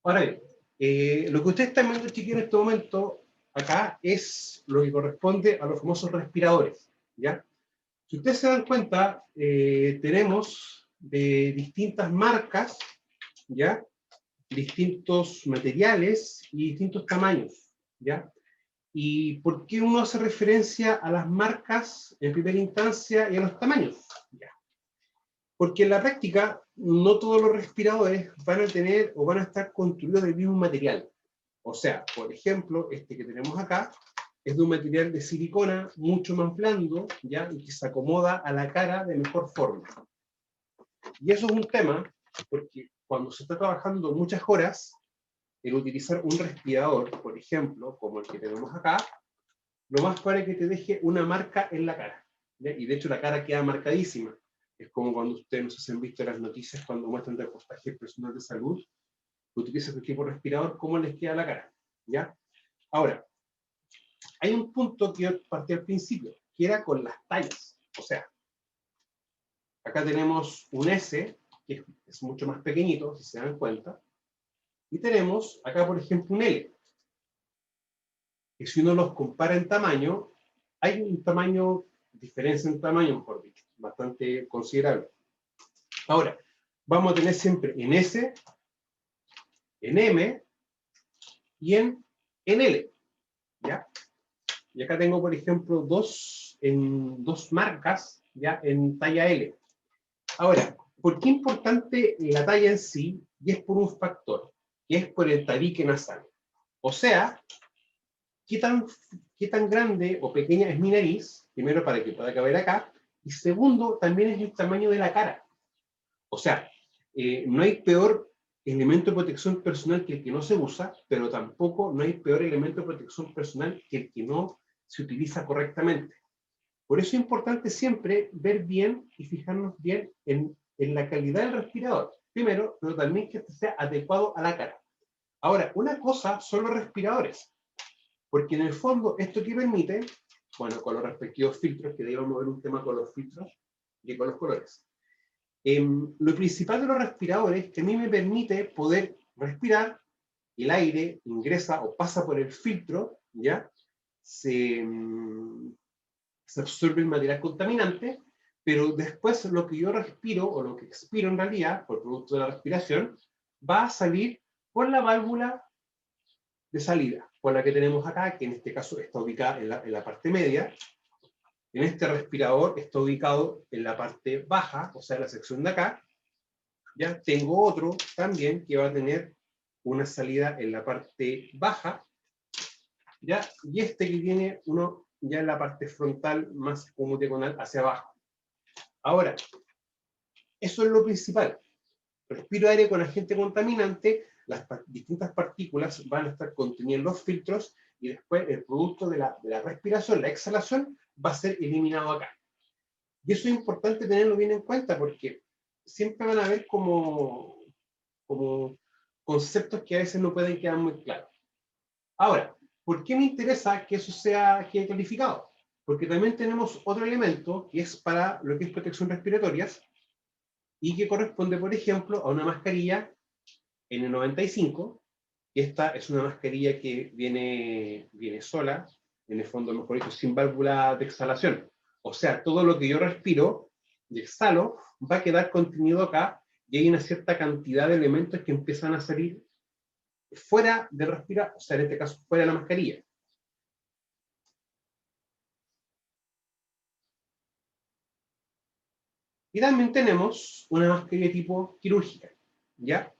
Ahora bien, lo que ustedes están viendo, chiquillos, en este momento, acá, es lo que corresponde a los famosos respiradores, ¿ya? Si ustedes se dan cuenta, tenemos de distintas marcas, ¿ya? Distintos materiales y distintos tamaños, ¿ya? ¿Y por qué uno hace referencia a las marcas en primera instancia y a los tamaños? ¿Ya? Porque en la práctica no todos los respiradores van a tener o van a estar construidos del mismo material. O sea, por ejemplo, este que tenemos acá es de un material de silicona mucho más blando, ¿ya? Y que se acomoda a la cara de mejor forma. Y eso es un tema, porque cuando se está trabajando muchas horas, el utilizar un respirador, por ejemplo, como el que tenemos acá, lo más probable es que te deje una marca en la cara, ¿ya? Y de hecho la cara queda marcadísima. Es como cuando ustedes nos han visto las noticias cuando muestran reportajes personal de salud, que utilizan el tipo de respirador, cómo les queda la cara, ¿ya? Ahora, hay un punto que yo partí al principio, que era con las tallas. O sea, acá tenemos un S, que es mucho más pequeñito, si se dan cuenta, y tenemos acá, por ejemplo, un L, que si uno los compara en tamaño, hay un tamaño, diferencia en tamaño, mejor dicho, bastante considerable. Ahora, vamos a tener siempre en S, en M y en L, ¿ya? Y acá tengo, por ejemplo, dos marcas, ¿ya? En talla L. Ahora, ¿por qué es importante la talla en sí? Y es por un factor, que es por el tabique nasal. O sea, ¿qué tan grande o pequeña es mi nariz? Primero, para que pueda caber acá. Y segundo, también es el tamaño de la cara. O sea, no hay peor elemento de protección personal que el que no se usa, pero tampoco no hay peor elemento de protección personal que el que no se utiliza correctamente. Por eso es importante siempre ver bien y fijarnos bien en la calidad del respirador. Primero, pero también que sea adecuado a la cara. Ahora, una cosa son los respiradores, porque en el fondo esto que permite, bueno, con los respectivos filtros, que debemos ver un tema con los filtros y con los colores. Lo principal de los respiradores es que a mí me permite poder respirar, el aire ingresa o pasa por el filtro, ¿ya? Se absorbe el material contaminante, pero después lo que yo respiro, o lo que expiro en realidad, por producto de la respiración, va a salir por la válvula de salida, por la que tenemos acá, que en este caso está ubicada en la parte media. En este respirador está ubicado en la parte baja, o sea, la sección de acá. Ya tengo otro también que va a tener una salida en la parte baja, ¿ya? Y este que tiene uno ya en la parte frontal más como diagonal hacia abajo. Ahora, eso es lo principal. Respiro aire con agente contaminante, las distintas partículas van a estar contenidas en los filtros y después el producto de la respiración, la exhalación, va a ser eliminado acá. Y eso es importante tenerlo bien en cuenta porque siempre van a haber como conceptos que a veces no pueden quedar muy claros. Ahora, ¿por qué me interesa que eso quede clarificado? Porque también tenemos otro elemento que es para lo que es protección respiratoria y que corresponde, por ejemplo, a una mascarilla N95. Esta es una mascarilla que viene sola, en el fondo, mejor dicho, sin válvula de exhalación. O sea, todo lo que yo respiro y exhalo va a quedar contenido acá y hay una cierta cantidad de elementos que empiezan a salir fuera de respirar, o sea, en este caso, fuera de la mascarilla. Y también tenemos una mascarilla tipo quirúrgica, ¿ya?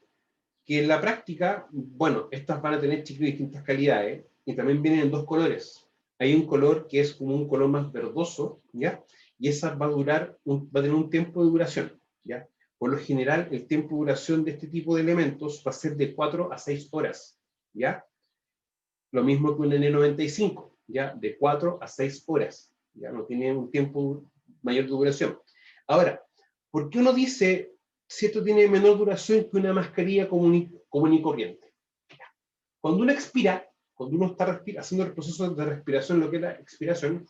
Que en la práctica, bueno, estas van a tener chicos de distintas calidades y también vienen en dos colores. Hay un color que es como un color más verdoso, ¿ya? Y esa va a tener un tiempo de duración, ¿ya? Por lo general, el tiempo de duración de este tipo de elementos va a ser de 4 a 6 horas, ¿ya? Lo mismo que un N95, ¿ya? De 4 a 6 horas, ¿ya? No tiene un tiempo mayor de duración. Ahora, ¿por qué uno dice si esto tiene menor duración que una mascarilla común y corriente? Cuando uno expira, cuando uno está haciendo el proceso de respiración, lo que es la expiración,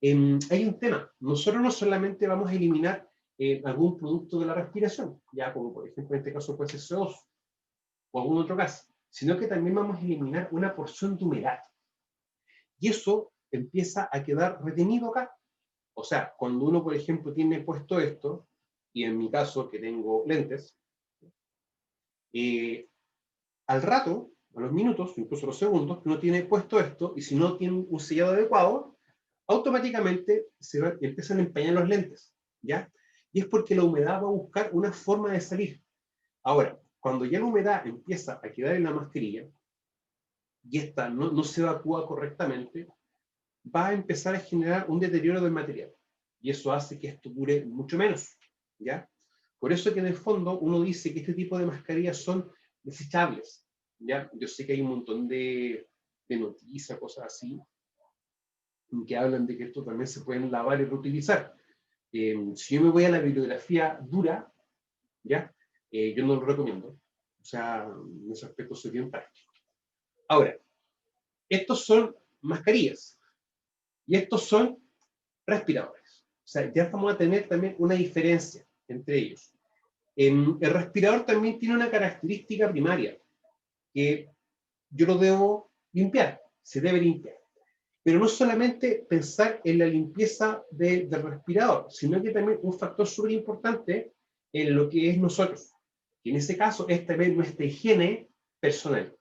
hay un tema. Nosotros no solamente vamos a eliminar algún producto de la respiración, ya como por ejemplo en este caso puede ser CO2, o algún otro gas, sino que también vamos a eliminar una porción de humedad. Y eso empieza a quedar retenido acá. O sea, cuando uno, por ejemplo, tiene puesto esto, y en mi caso, que tengo lentes, al rato, a los minutos, incluso a los segundos, que uno tiene puesto esto, y si no tiene un sellado adecuado, automáticamente empiezan a empañar los lentes, ¿ya? Y es porque la humedad va a buscar una forma de salir. Ahora, cuando ya la humedad empieza a quedar en la mascarilla, y esta no se evacúa correctamente, va a empezar a generar un deterioro del material. Y eso hace que esto dure mucho menos, ¿ya? Por eso que en el fondo uno dice que este tipo de mascarillas son desechables, ¿ya? Yo sé que hay un montón de noticias, cosas así, que hablan de que esto también se pueden lavar y reutilizar. Si yo me voy a la bibliografía dura, ¿ya? Yo no lo recomiendo. O sea, en ese aspecto soy bien práctico. Ahora, estos son mascarillas y estos son respiradores. O sea, ya vamos a tener también una diferencia entre ellos. El respirador también tiene una característica primaria, que yo lo debo limpiar, se debe limpiar. Pero no solamente pensar en la limpieza del respirador, sino que también un factor súper importante en lo que es nosotros. Y en ese caso es también nuestra higiene personal.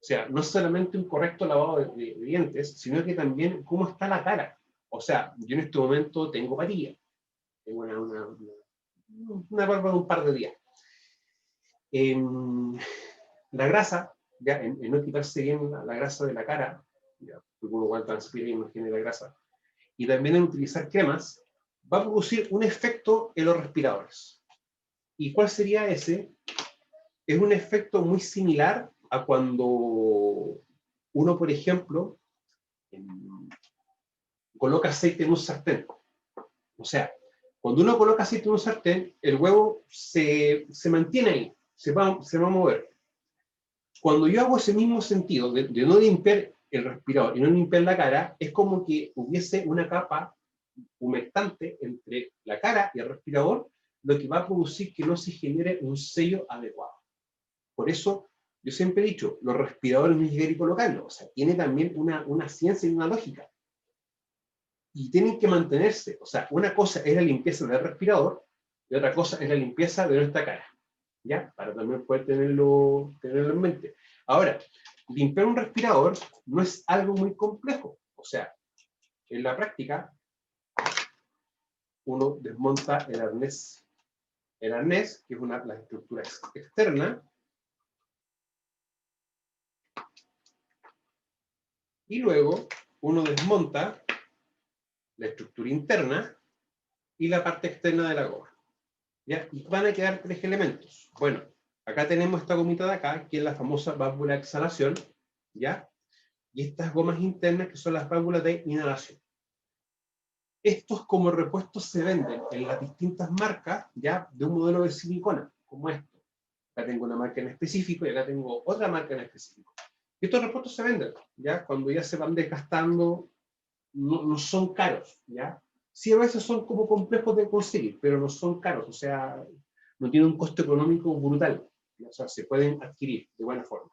O sea, no solamente un correcto lavado de dientes, sino que también cómo está la cara. O sea, yo en este momento tengo patilla, tengo una barba de un par de días. La grasa, ya, en no quitarse bien la grasa de la cara, ya, porque uno igual transpira y no genera grasa, y también en utilizar cremas, va a producir un efecto en los respiradores. ¿Y cuál sería ese? Es un efecto muy similar a cuando uno, por ejemplo, coloca aceite en un sartén. O sea, cuando uno coloca aceite en un sartén, el huevo se mantiene ahí, se va a mover. Cuando yo hago ese mismo sentido de no limpiar el respirador y no limpiar la cara, es como que hubiese una capa humectante entre la cara y el respirador, lo que va a producir que no se genere un sello adecuado. Por eso, yo siempre he dicho, los respiradores no es llegar y colocarlos, o sea, tiene también una ciencia y una lógica. Y tienen que mantenerse, o sea, una cosa es la limpieza del respirador y otra cosa es la limpieza de nuestra cara, ¿ya? Para también poder tenerlo en mente. Ahora, limpiar un respirador no es algo muy complejo, o sea, en la práctica, uno desmonta el arnés, que es la estructura externa, y luego uno desmonta la estructura interna y la parte externa de la goma, ¿ya? Y van a quedar tres elementos. Bueno, acá tenemos esta gomita de acá, que es la famosa válvula de exhalación, ¿ya? Y estas gomas internas, que son las válvulas de inhalación. Estos como repuestos se venden en las distintas marcas, ¿ya? De un modelo de silicona, como esto. Acá tengo una marca en específico y acá tengo otra marca en específico. Y estos repuestos se venden, ¿ya? Cuando ya se van desgastando, no son caros, ¿ya? Sí, a veces son como complejos de conseguir, pero no son caros, o sea, no tienen un costo económico brutal, ¿ya? O sea, se pueden adquirir de buena forma.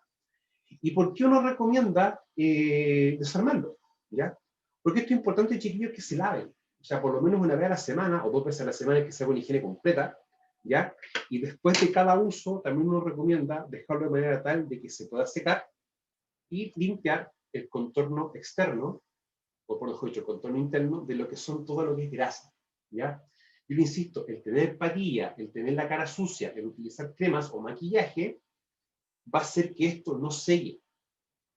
¿Y por qué uno recomienda desarmarlo? ¿Ya? Porque esto es importante, chiquillos, que se laven. O sea, por lo menos una vez a la semana o 2 veces a la semana, que sea una higiene completa, ¿ya? Y después de cada uso, también uno recomienda dejarlo de manera tal de que se pueda secar y limpiar el contorno externo, o por mejor dicho, el contorno interno, de lo que son todo lo que es grasa, ¿ya? Yo le insisto, el tener patilla, el tener la cara sucia, el utilizar cremas o maquillaje, va a hacer que esto no selle.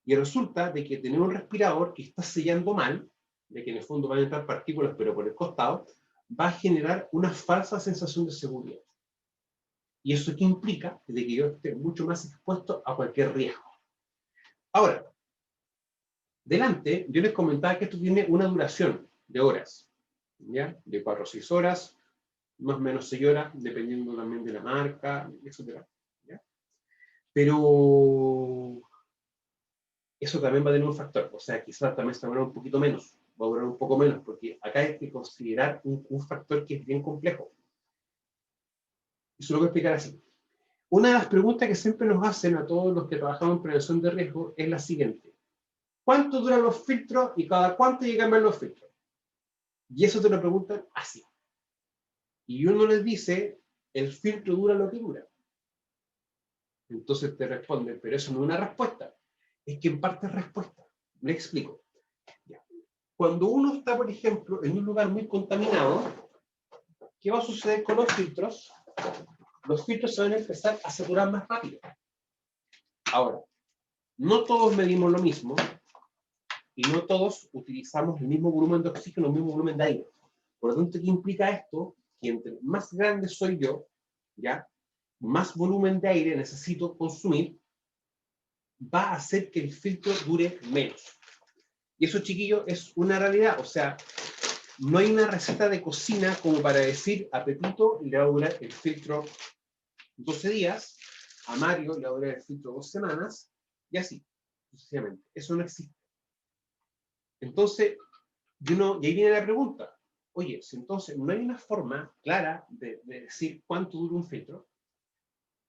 Y resulta de que tener un respirador que está sellando mal, de que en el fondo van a entrar partículas pero por el costado, va a generar una falsa sensación de seguridad. ¿Y eso qué implica? De que yo esté mucho más expuesto a cualquier riesgo. Ahora, delante, yo les comentaba que esto tiene una duración de horas, ¿ya? De 4 a 6 horas, más o menos 6 horas, dependiendo también de la marca, etc. ¿Ya? Pero eso también va a tener un factor, o sea, quizás también se va a durar un poquito menos, va a durar un poco menos, porque acá hay que considerar un factor que es bien complejo. Y se lo voy a explicar así. Una de las preguntas que siempre nos hacen a todos los que trabajamos en prevención de riesgo es la siguiente. ¿Cuánto duran los filtros y cada cuánto hay que cambiar los filtros? Y eso te lo preguntan así. Y uno les dice, el filtro dura lo que dura. Entonces te responden, pero eso no es una respuesta. Es que en parte es respuesta. Me explico. Cuando uno está, por ejemplo, en un lugar muy contaminado, ¿qué va a suceder con los filtros? Los filtros se van a empezar a saturar más rápido. Ahora, no todos medimos lo mismo y no todos utilizamos el mismo volumen de oxígeno, el mismo volumen de aire. Por lo tanto, ¿qué implica esto? Que entre más grande soy yo, ¿ya? Más volumen de aire necesito consumir, va a hacer que el filtro dure menos. Y eso, chiquillos, es una realidad. O sea, no hay una receta de cocina como para decir a Pepito le va a durar el filtro 12 días, a Mario le va a durar el filtro 2 semanas, y así, sucesivamente. Eso no existe. Entonces, y ahí viene la pregunta. Oye, si entonces no hay una forma clara de decir cuánto dura un filtro,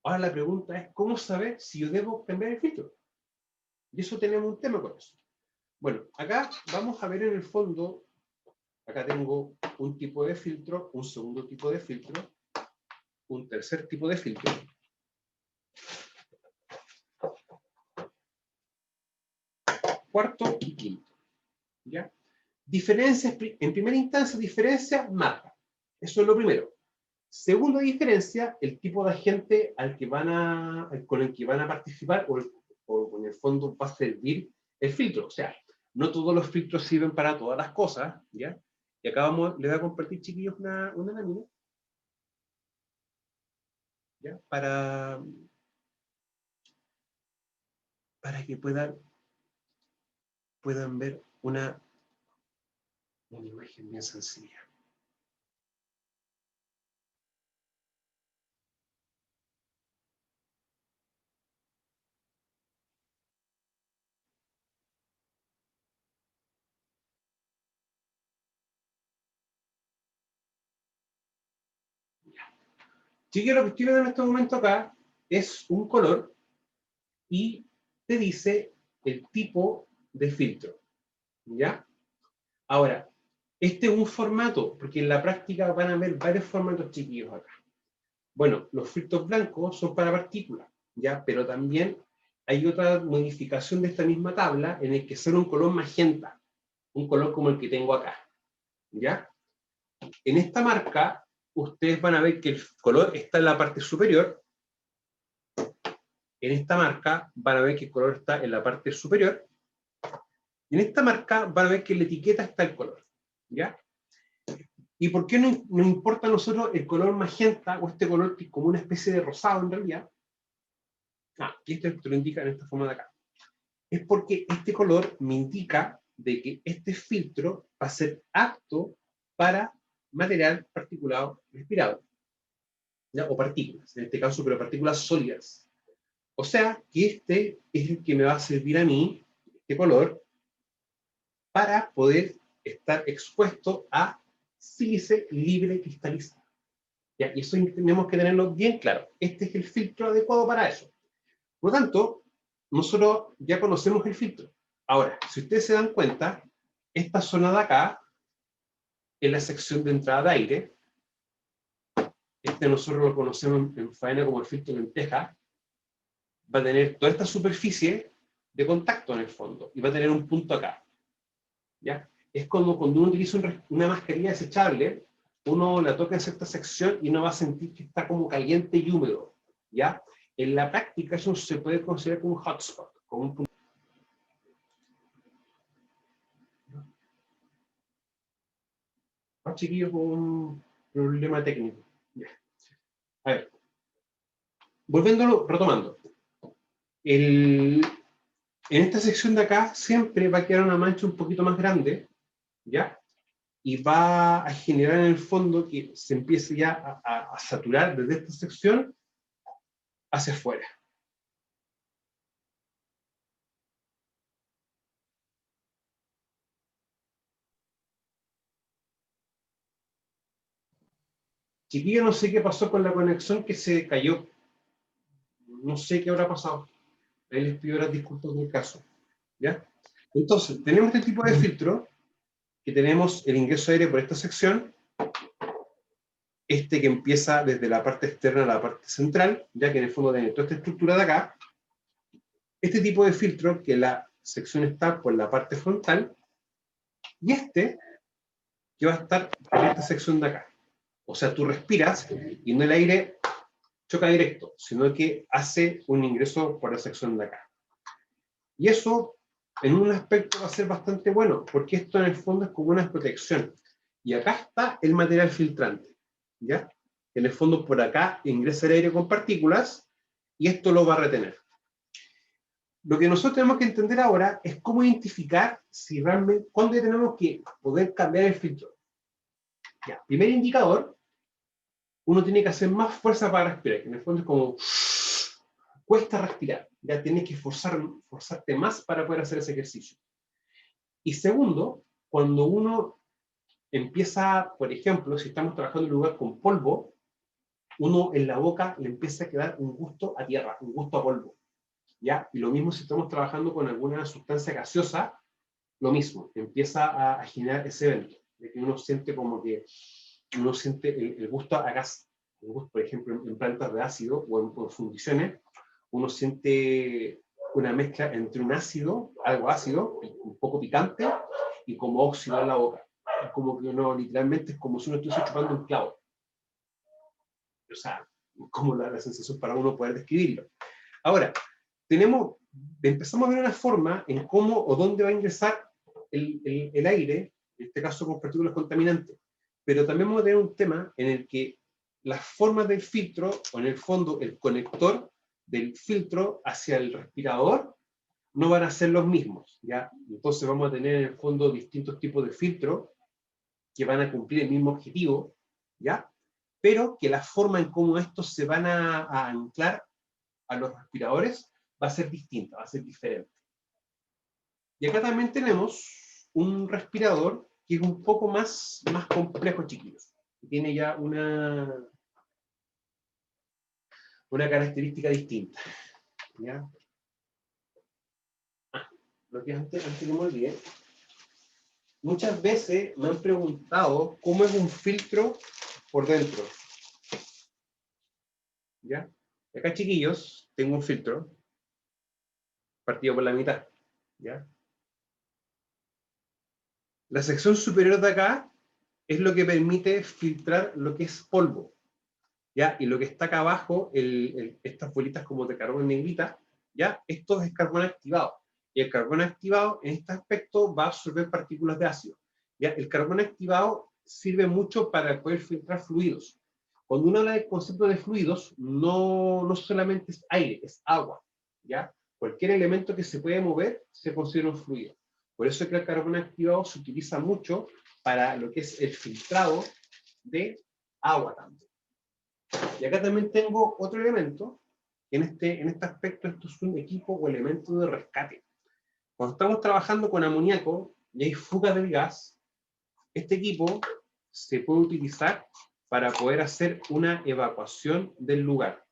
ahora la pregunta es, ¿cómo saber si yo debo cambiar el filtro? Y eso tenemos un tema con eso. Bueno, acá vamos a ver en el fondo, acá tengo un tipo de filtro, un segundo tipo de filtro, un tercer tipo de filtro. Cuarto y quinto. ¿Ya? Diferencias, en primera instancia, diferencia marca. Eso es lo primero. Segunda diferencia, el tipo de agente con el que van a participar o en el fondo va a servir el filtro. O sea, no todos los filtros sirven para todas las cosas, ¿ya? Y acá les voy a compartir, chiquillos, una lámina, ¿ya? Para que puedan ver una imagen bien sencilla. Chiquillos, lo que estoy viendo en este momento acá es un color y te dice el tipo de filtro, ¿ya? Ahora, este es un formato, porque en la práctica van a ver varios formatos, chiquillos, acá. Bueno, los filtros blancos son para partículas, ¿ya? Pero también hay otra modificación de esta misma tabla en el que sale un color magenta, un color como el que tengo acá, ¿ya? En esta marca, ustedes van a ver que el color está en la parte superior. En esta marca van a ver que el color está en la parte superior. Y en esta marca van a ver que en la etiqueta está el color, ¿ya? ¿Y por qué no nos importa a nosotros el color magenta o este color que es como una especie de rosado en realidad? Y esto te lo indica en esta forma de acá. Es porque este color me indica de que este filtro va a ser apto para material particulado respirado, ¿ya? O partículas, en este caso, pero partículas sólidas. O sea, que este es el que me va a servir a mí, este color, para poder estar expuesto a sílice libre cristalizado. ¿Ya? Y eso tenemos que tenerlo bien claro. Este es el filtro adecuado para eso. Por lo tanto, nosotros ya conocemos el filtro. Ahora, si ustedes se dan cuenta, esta zona de acá es la sección de entrada de aire. Este nosotros lo conocemos en faena como el filtro de lenteja. Va a tener toda esta superficie de contacto en el fondo y va a tener un punto acá. ¿Ya? Es como cuando uno utiliza una mascarilla desechable, uno la toca en cierta sección y uno va a sentir que está como caliente y húmedo, ¿ya? En la práctica eso se puede considerar como un hotspot, como un punto. Más chiquillo con un problema técnico. Ya. A ver, volviéndolo, retomando. En esta sección de acá siempre va a quedar una mancha un poquito más grande, ¿ya? Y va a generar en el fondo que se empiece ya a saturar desde esta sección hacia afuera. Chiquillo, no sé qué pasó con la conexión que se cayó. no sé qué habrá pasado. Ahí les pido las disculpas del caso. ¿Ya? Entonces, tenemos este tipo de filtro, que tenemos el ingreso de aire por esta sección, que empieza desde la parte externa a la parte central, ya que en el fondo tiene toda esta estructura de acá. Este tipo de filtro, que la sección está por la parte frontal, y que va a estar en esta sección de acá. O sea, tú respiras y no el aire choca directo, sino que hace un ingreso por la sección de acá. Y eso, en un aspecto, va a ser bastante bueno, porque esto en el fondo es como una protección. Y acá está el material filtrante, ¿ya? En el fondo, por acá ingresa el aire con partículas y esto lo va a retener. Lo que nosotros tenemos que entender ahora es cómo identificar si realmente, cuándo tenemos que poder cambiar el filtro. Ya, primer indicador, uno tiene que hacer más fuerza para respirar, que en el fondo es como cuesta respirar, ya tienes que forzarte más para poder hacer ese ejercicio. Y segundo, cuando uno empieza, por ejemplo, si estamos trabajando en un lugar con polvo, uno en la boca le empieza a quedar un gusto a tierra, un gusto a polvo, ¿ya? Y lo mismo si estamos trabajando con alguna sustancia gaseosa, lo mismo, empieza a generar ese evento, de que uno siente como que uno siente el gusto a gas. El gusto, por ejemplo, en plantas de ácido o en fundiciones, uno siente una mezcla entre un ácido, algo ácido, un poco picante, y como óxido en la boca. Es como que uno literalmente es como si uno estuviese chupando un clavo. O sea, como la sensación para uno poder describirlo. Ahora, empezamos a ver una forma en cómo o dónde va a ingresar el aire, en este caso con partículas contaminantes. Pero también vamos a tener un tema en el que las formas del filtro, o en el fondo el conector del filtro hacia el respirador, no van a ser los mismos, ¿ya? Entonces vamos a tener en el fondo distintos tipos de filtros que van a cumplir el mismo objetivo, ¿ya? Pero que la forma en cómo estos se van a anclar a los respiradores va a ser distinta, va a ser diferente. Y acá también tenemos un respirador que es un poco más complejo, chiquillos. Tiene ya una característica distinta. ¿Ya? Lo que antes que me olvidé, muchas veces me han preguntado cómo es un filtro por dentro. ¿Ya? Acá, chiquillos, tengo un filtro partido por la mitad. ¿Ya? La sección superior de acá es lo que permite filtrar lo que es polvo. ¿Ya? Y lo que está acá abajo, estas bolitas como de carbón negrita, ¿ya? Esto es carbón activado. Y el carbón activado, en este aspecto, va a absorber partículas de ácido. ¿Ya? El carbón activado sirve mucho para poder filtrar fluidos. Cuando uno habla del concepto de fluidos, no solamente es aire, es agua. ¿Ya? Cualquier elemento que se puede mover se considera un fluido. Por eso es que el carbón activado se utiliza mucho para lo que es el filtrado de agua también. Y acá también tengo otro elemento, en este aspecto esto es un equipo o elemento de rescate. Cuando estamos trabajando con amoníaco y hay fuga del gas, este equipo se puede utilizar para poder hacer una evacuación del lugar,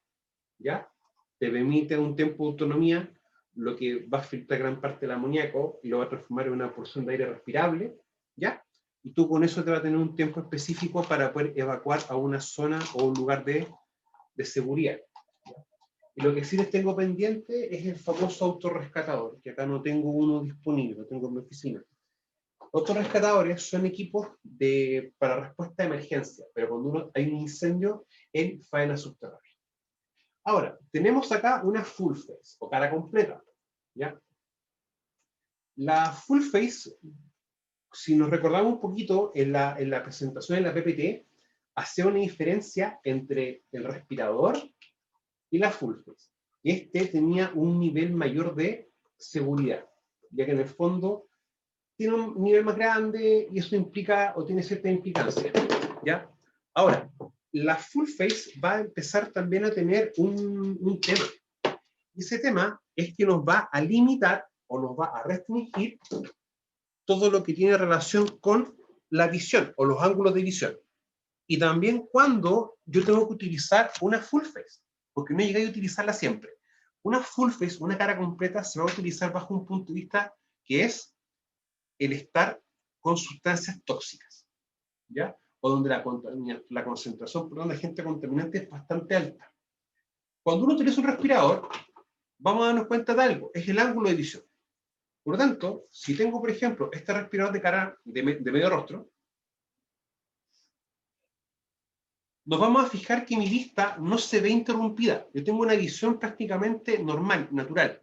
¿ya? Te permite un tiempo de autonomía, lo que va a filtrar gran parte del amoníaco y lo va a transformar en una porción de aire respirable, ¿ya? Y tú con eso te va a tener un tiempo específico para poder evacuar a una zona o un lugar de seguridad. Y lo que sí les tengo pendiente es el famoso autorrescatador, que acá no tengo uno disponible, lo tengo en mi oficina. Autorrescatadores son equipos para respuesta de emergencia, pero cuando hay un incendio en faena subterránea. Ahora, tenemos acá una full face, o cara completa, ¿ya? La full face, si nos recordamos un poquito, en la presentación en la PPT, hacía una diferencia entre el respirador y la full face. Este tenía un nivel mayor de seguridad, ya que en el fondo tiene un nivel más grande y eso implica o tiene cierta implicancia, ¿ya? Ahora, la full face va a empezar también a tener un tema. Y ese tema es que nos va a limitar o nos va a restringir todo lo que tiene relación con la visión o los ángulos de visión. Y también cuando yo tengo que utilizar una full face, porque no llegué a utilizarla siempre. Una full face, una cara completa, se va a utilizar bajo un punto de vista que es el estar con sustancias tóxicas, ¿ya? O donde la concentración, perdón, de agente contaminante es bastante alta. Cuando uno utiliza un respirador, vamos a darnos cuenta de algo, es el ángulo de visión. Por lo tanto, si tengo, por ejemplo, este respirador de cara de medio rostro, nos vamos a fijar que mi vista no se ve interrumpida. Yo tengo una visión prácticamente normal, natural.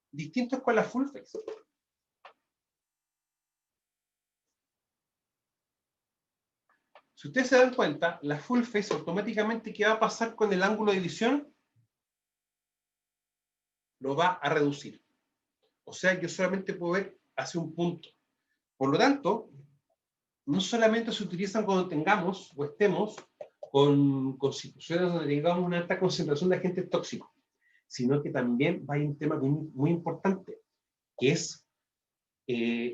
Distinto es con la full face. Si ustedes se dan cuenta, la full face automáticamente, ¿qué va a pasar con el ángulo de visión? Lo va a reducir. O sea, yo solamente puedo ver hacia un punto. Por lo tanto, no solamente se utilizan cuando tengamos o estemos con situaciones donde tengamos una alta concentración de agentes tóxicos, sino que también va a un tema muy, muy importante, que es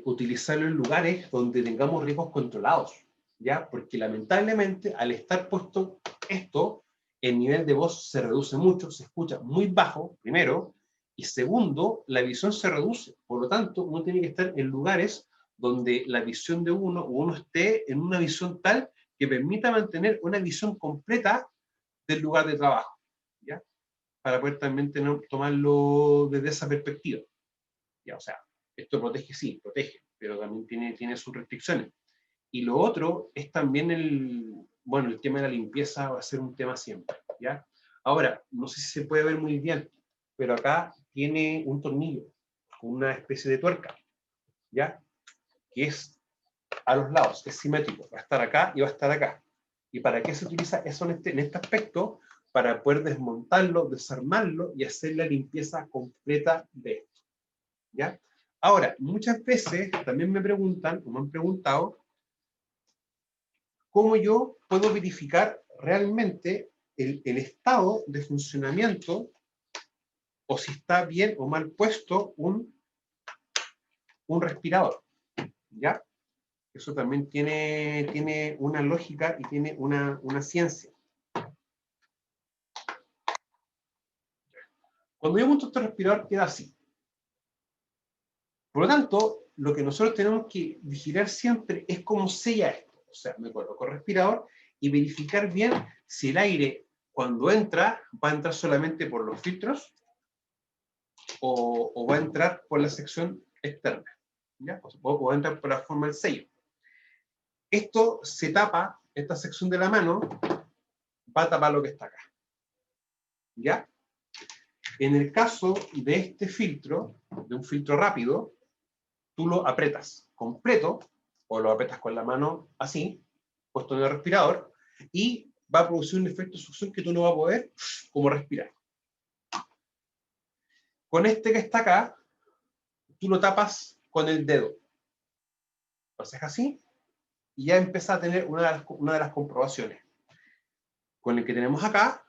utilizarlo en lugares donde tengamos riesgos controlados, ¿ya? Porque lamentablemente, al estar puesto esto, el nivel de voz se reduce mucho, se escucha muy bajo, primero, y segundo, la visión se reduce. Por lo tanto, uno tiene que estar en lugares donde la visión de uno esté en una visión tal que permita mantener una visión completa del lugar de trabajo, ¿ya? Para poder también tomarlo desde esa perspectiva. ¿Ya? O sea, esto protege, sí, protege, pero también tiene sus restricciones. Y lo otro es también bueno, el tema de la limpieza va a ser un tema siempre, ¿ya? Ahora, no sé si se puede ver muy bien, pero acá tiene un tornillo, una especie de tuerca, ¿ya? Que es a los lados, es simétrico, va a estar acá y va a estar acá. ¿Y para qué se utiliza eso en este aspecto? Para poder desmontarlo, desarmarlo y hacer la limpieza completa de esto, ¿ya? Ahora, muchas veces también me preguntan, o me han preguntado, cómo yo puedo verificar realmente el estado de funcionamiento o si está bien o mal puesto un respirador, ¿ya? Eso también tiene una lógica y tiene una ciencia. Cuando yo monto este respirador queda así. Por lo tanto, lo que nosotros tenemos que vigilar siempre es cómo sella esto. O sea, me coloco el respirador y verificar bien si el aire, cuando entra, va a entrar solamente por los filtros o va a entrar por la sección externa, ¿ya? O va a entrar por la forma del sello. Esto se tapa, esta sección de la mano va a tapar lo que está acá, ¿ya? En el caso de este filtro, de un filtro rápido, tú lo apretas completo, o lo apretas con la mano así, puesto en el respirador, y va a producir un efecto de succión que tú no vas a poder como respirar. Con este que está acá, tú lo tapas con el dedo. Lo haces así, y ya empieza a tener una de las comprobaciones. Con el que tenemos acá,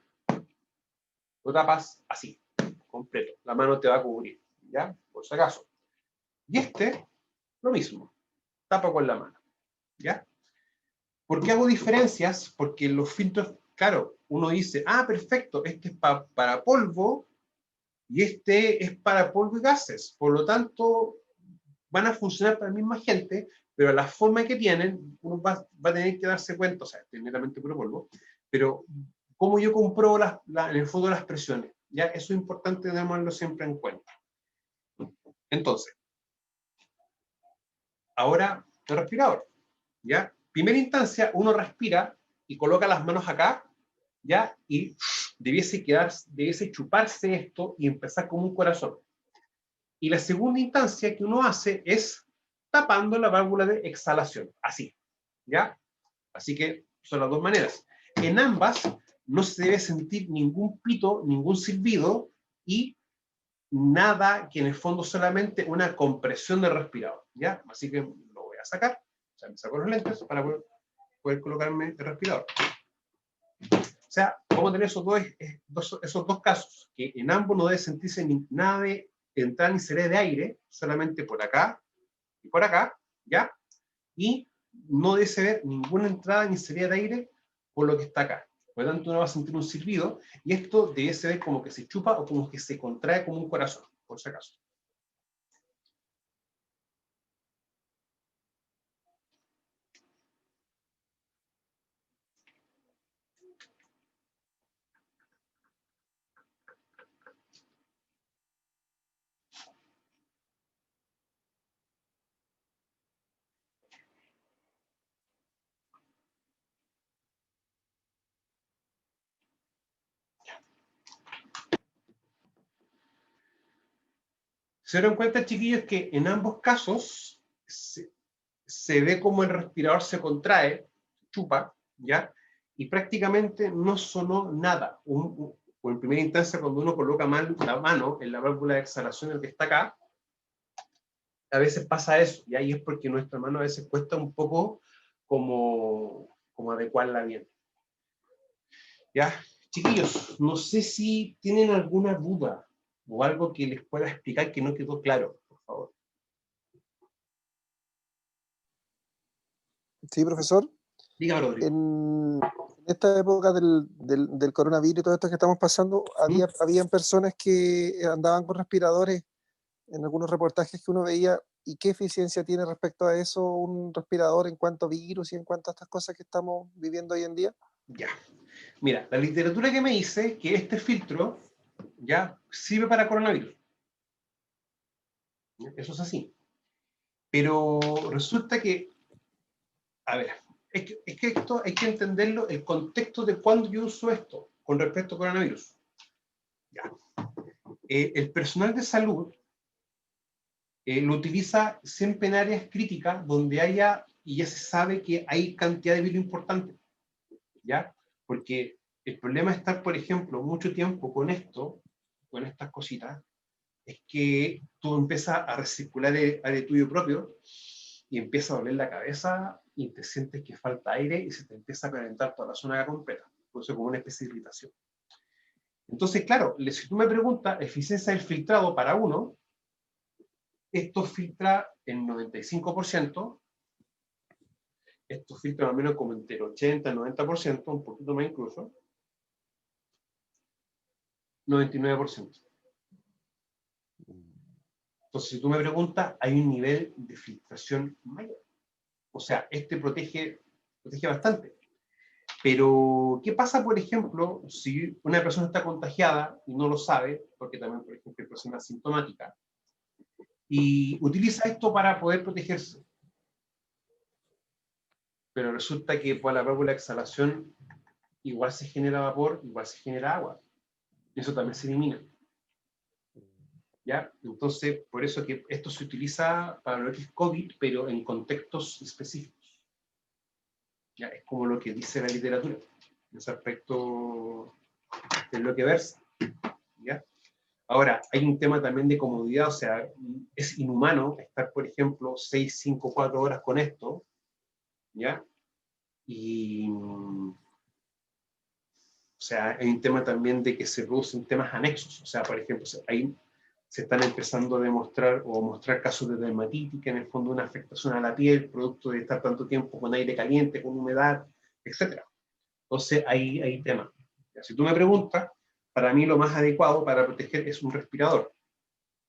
lo tapas así, completo. La mano te va a cubrir, ¿ya? Por si acaso. Y este, lo mismo, tapa con la mano, ¿ya? ¿Por qué hago diferencias? Porque los filtros, claro, uno dice, ah, perfecto, este es para polvo y este es para polvo y gases. Por lo tanto, van a funcionar para la misma gente, pero la forma que tienen, uno va a tener que darse cuenta, o sea, es netamente puro polvo, pero cómo yo compruebo en el fondo las presiones. ¿Ya? Eso es importante tenerlo siempre en cuenta. Entonces, ahora el respirador. ¿Ya? Primera instancia, uno respira y coloca las manos acá, ¿ya? Y debiese chuparse esto y empezar como un corazón. Y la segunda instancia que uno hace es tapando la válvula de exhalación, así, ¿ya? Así que son las dos maneras. En ambas no se debe sentir ningún pito, ningún silbido y nada que en el fondo solamente una compresión del respirador, ¿ya? Así que lo voy a sacar, o sea, me saco los lentes para poder colocarme el respirador. O sea, vamos a tener esos dos casos, que en ambos no debe sentirse nada de entrar ni salir de aire, solamente por acá y por acá, ¿ya? Y no debe ver ninguna entrada ni salida de aire por lo que está acá. Por lo tanto, uno va a sentir un silbido, y esto debe ser como que se chupa o como que se contrae como un corazón, por si acaso. Se dieron cuenta, chiquillos, que en ambos casos se ve como el respirador se contrae, chupa, ¿ya? Y prácticamente no sonó nada. O en primera instancia, cuando uno coloca mal la mano en la válvula de exhalación, el que está acá, a veces pasa eso, y ahí es porque nuestra mano a veces cuesta un poco como adecuarla bien. ¿Ya? Chiquillos, no sé si tienen alguna duda o algo que les pueda explicar que no quedó claro, por favor. Sí, profesor. Dígame, Rodrigo. En esta época del coronavirus y todo esto que estamos pasando, habían personas que andaban con respiradores en algunos reportajes que uno veía. ¿Y qué eficiencia tiene respecto a eso un respirador en cuanto a virus y en cuanto a estas cosas que estamos viviendo hoy en día? Ya. Mira, la literatura que me dice que este filtro ya sirve para coronavirus. Eso es así. Pero resulta que, a ver, es que esto hay que entenderlo, el contexto de cuándo yo uso esto con respecto al coronavirus. Ya. El personal de salud lo utiliza siempre en áreas críticas donde haya, y ya se sabe que hay cantidad de virus importante, ¿ya? Porque el problema es estar, por ejemplo, mucho tiempo con esto, con estas cositas, es que tú empiezas a recircular el aire tuyo propio y empieza a doler la cabeza y te sientes que falta aire y se te empieza a calentar toda la zona completa. Por eso es como una especie de irritación. Entonces, claro, si tú me preguntas, eficiencia del filtrado para uno, esto filtra el 95%, esto filtra más o menos como entre el 80 y el 90%, un poquito más incluso, 99%. Entonces, si tú me preguntas, hay un nivel de filtración mayor. O sea, este protege bastante. Pero, ¿qué pasa, por ejemplo, si una persona está contagiada y no lo sabe, porque también, por ejemplo, hay personas asintomáticas, y utiliza esto para poder protegerse? Pero resulta que por la válvula de exhalación igual se genera vapor, igual se genera agua. Y eso también se elimina. ¿Ya? Entonces, por eso que esto se utiliza para lo que es COVID, pero en contextos específicos. ¿Ya? Es como lo que dice la literatura. En ese aspecto es lo que versa. ¿Ya? Ahora, hay un tema también de comodidad, o sea, es inhumano estar, por ejemplo, 6, 5, 4 horas con esto, ¿ya? Y, o sea, hay un tema también de que se producen temas anexos, o sea, por ejemplo, se están empezando a demostrar o mostrar casos de dermatitis, que en el fondo una afectación a la piel, producto de estar tanto tiempo con aire caliente, con humedad, etc. Entonces, hay temas. Si tú me preguntas, para mí lo más adecuado para proteger es un respirador,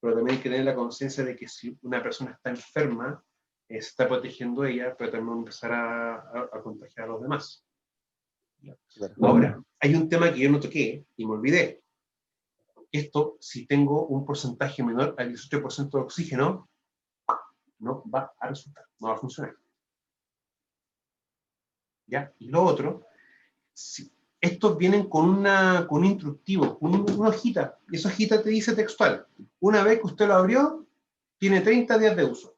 pero también hay que tener la conciencia de que si una persona está enferma, se está protegiendo ella, pero también empezar a contagiar a los demás. Claro. Ahora, hay un tema que yo no toqué y me olvidé. Esto, si tengo un porcentaje menor al 18% de oxígeno, no va a resultar, no va a funcionar. ¿Ya? Y lo otro, si estos vienen con un instructivo, una hojita, y esa hojita te dice textual, una vez que usted lo abrió, tiene 30 días de uso.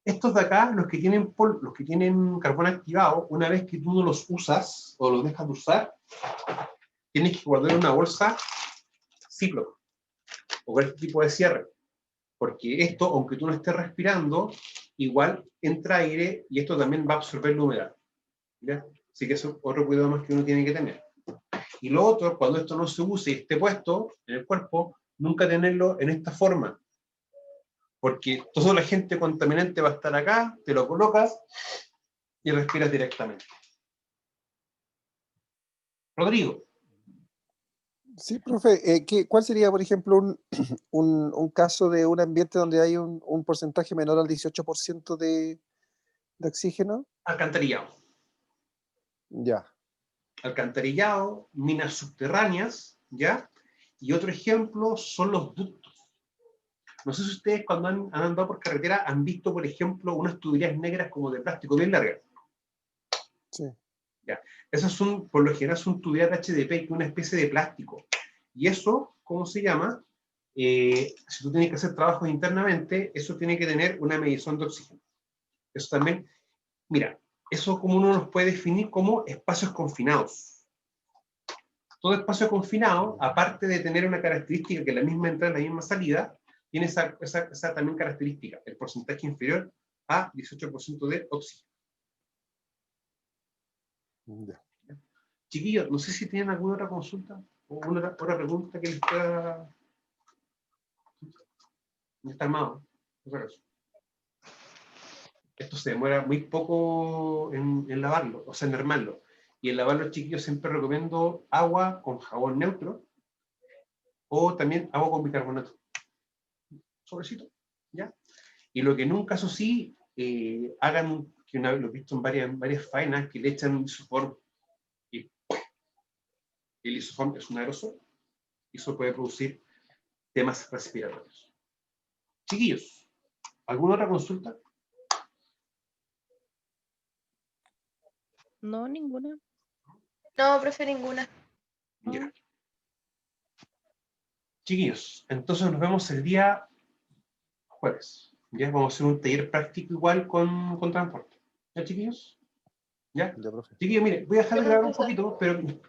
Estos de acá, los que tienen carbón activado, una vez que tú no los usas o los dejas de usar, tienes que guardar en una bolsa Ziploc o cualquier tipo de cierre. Porque esto, aunque tú no estés respirando, igual entra aire y esto también va a absorber la humedad. ¿Ya? Así que eso es otro cuidado más que uno tiene que tener. Y lo otro, cuando esto no se use y esté puesto en el cuerpo, nunca tenerlo en esta forma. Porque toda la gente contaminante va a estar acá, te lo colocas y respiras directamente. Rodrigo. Sí, profe, ¿cuál sería, por ejemplo, un caso de un ambiente donde hay un porcentaje menor al 18% de oxígeno? Alcantarillado. Ya, Alcantarillado, minas subterráneas, ¿ya? Y otro ejemplo son los ductos. No sé si ustedes cuando han andado por carretera han visto, por ejemplo, unas tuberías negras como de plástico bien largas. sí. ¿Ya? Esas son, por lo general, son tuberías de HDP, que es una especie de plástico. Y eso, ¿cómo se llama? Si tú tienes que hacer trabajos internamente, eso tiene que tener una medición de oxígeno. Eso también, mira, eso como uno los puede definir como espacios confinados. Todo espacio confinado, aparte de tener una característica que la misma entrada y la misma salida, tiene esa también característica, el porcentaje inferior a 18% de oxígeno. Ya. Chiquillos, no sé si tienen alguna otra consulta o una otra pregunta que les pueda... No está armado. Esto se demora muy poco en lavarlo, o sea, en armarlo. Y en lavarlo, chiquillos, siempre recomiendo agua con jabón neutro o también agua con bicarbonato. Sobrecito, ¿ya? Y lo que en un caso sí, hagan, que una vez lo he visto en varias faenas, que le echan isoform. Y el isoform es un aerosol y eso puede producir temas respiratorios. Chiquillos, ¿alguna otra consulta? No, ninguna. No, profe, ninguna. Ya. Chiquillos, entonces nos vemos el día jueves. Ya vamos a hacer un taller práctico igual con transporte. ¿Ya, chiquillos? ¿Ya? Ya, profe. Chiquillos, mire, voy a dejar de Ya, grabar un profesor. poquito, pero